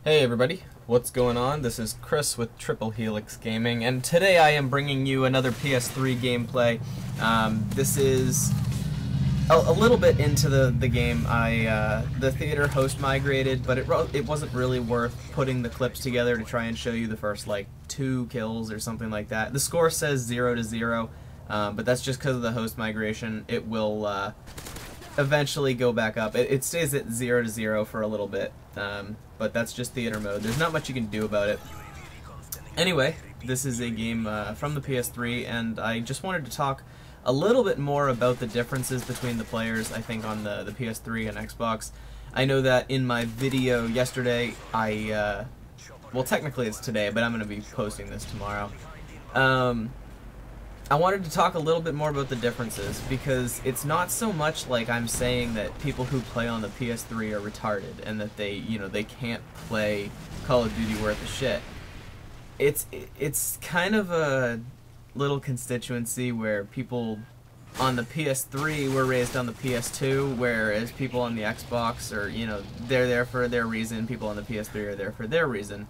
Hey everybody, what's going on? This is Chris with Triple Helix Gaming, and today I am bringing you another PS3 gameplay. This is a little bit into the game. The theater host migrated, but it wasn't really worth putting the clips together to try and show you the first like 2 kills or something like that. The score says 0-0, but that's just because of the host migration. It will eventually go back up. It stays at 0-0 for a little bit. But that's just theater mode. There's not much you can do about it. Anyway, this is a game from the PS3, and I just wanted to talk a little bit more about the differences between the players, I think, on the PS3 and Xbox. I know that in my video yesterday, well, technically it's today, but I'm going to be posting this tomorrow. I wanted to talk a little bit more about the differences, because it's not so much like I'm saying that people who play on the PS3 are retarded and that they can't play Call of Duty worth a shit. It's kind of a little constituency where people on the PS3 were raised on the PS2, whereas people on the Xbox are, they're there for their reason, people on the PS3 are there for their reason.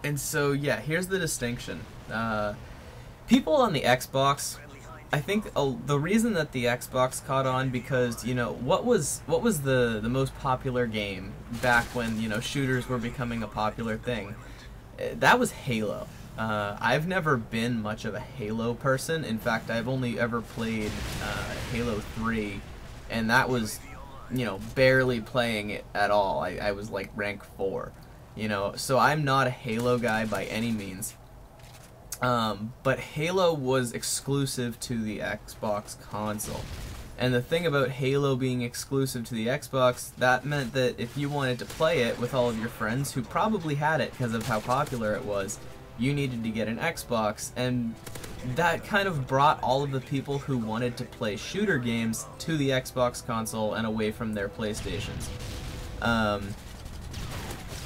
And so, yeah, here's the distinction. People on the Xbox, I think the reason that the Xbox caught on, because, what was the most popular game back when, shooters were becoming a popular thing? That was Halo. I've never been much of a Halo person. In fact, I've only ever played Halo 3, and that was, barely playing it at all. I was like rank 4. So I'm not a Halo guy by any means. But Halo was exclusive to the Xbox console. And the thing about Halo being exclusive to the Xbox, that meant that if you wanted to play it with all of your friends who probably had it because of how popular it was, you needed to get an Xbox, and that kind of brought all of the people who wanted to play shooter games to the Xbox console and away from their PlayStations.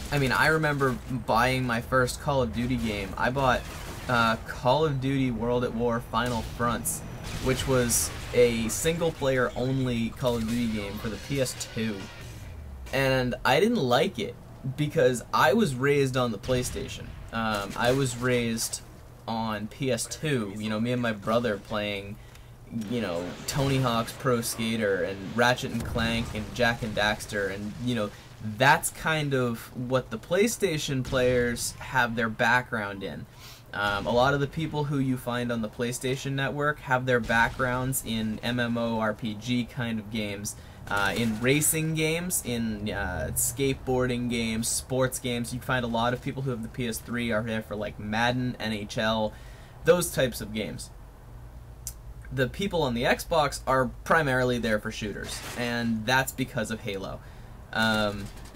I mean, I remember buying my first Call of Duty game. I bought Call of Duty World at War Final Fronts, which was a single-player only Call of Duty game for the PS2. And I didn't like it because I was raised on the PlayStation. I was raised on PS2, me and my brother playing, Tony Hawk's Pro Skater and Ratchet and Clank and Jak and Daxter, and, that's kind of what the PlayStation players have their background in. A lot of the people who you find on the PlayStation Network have their backgrounds in MMORPG kind of games, in racing games, in skateboarding games, sports games. You find a lot of people who have the PS3 are there for like Madden, NHL, those types of games. The people on the Xbox are primarily there for shooters, and that's because of Halo.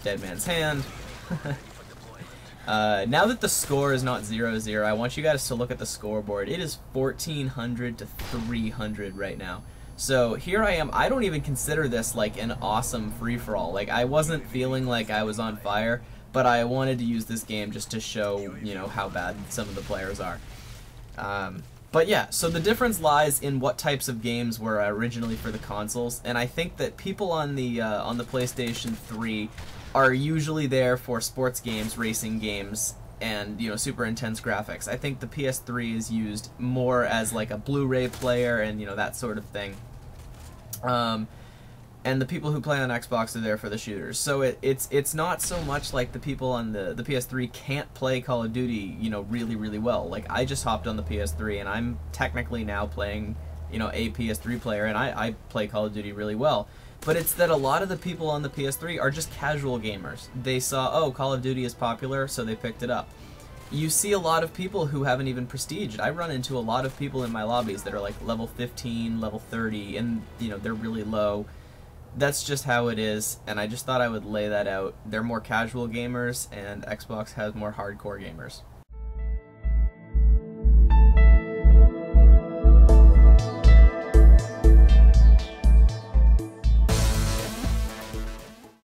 Dead Man's Hand. Now that the score is not 0-0, I want you guys to look at the scoreboard. It is 1,400 to 300 right now. So here I am. I don't even consider this like an awesome free-for-all. Like, I wasn't feeling like I was on fire, but I wanted to use this game just to show, how bad some of the players are. But yeah, so the difference lies in what types of games were originally for the consoles, and I think that people on the PlayStation 3 are usually there for sports games, racing games, and super intense graphics. I think the PS3 is used more as like a Blu-ray player and that sort of thing. And the people who play on Xbox are there for the shooters. So it's not so much like the people on the PS3 can't play Call of Duty, really, really well. Like, I just hopped on the PS3, and I'm technically now playing, a PS3 player, and I play Call of Duty really well. But it's that a lot of the people on the PS3 are just casual gamers. They saw, oh, Call of Duty is popular, so they picked it up. You see a lot of people who haven't even prestiged. I run into a lot of people in my lobbies that are like level 15, level 30, and, they're really low. That's just how it is, and I just thought I would lay that out. They're more casual gamers, and Xbox has more hardcore gamers.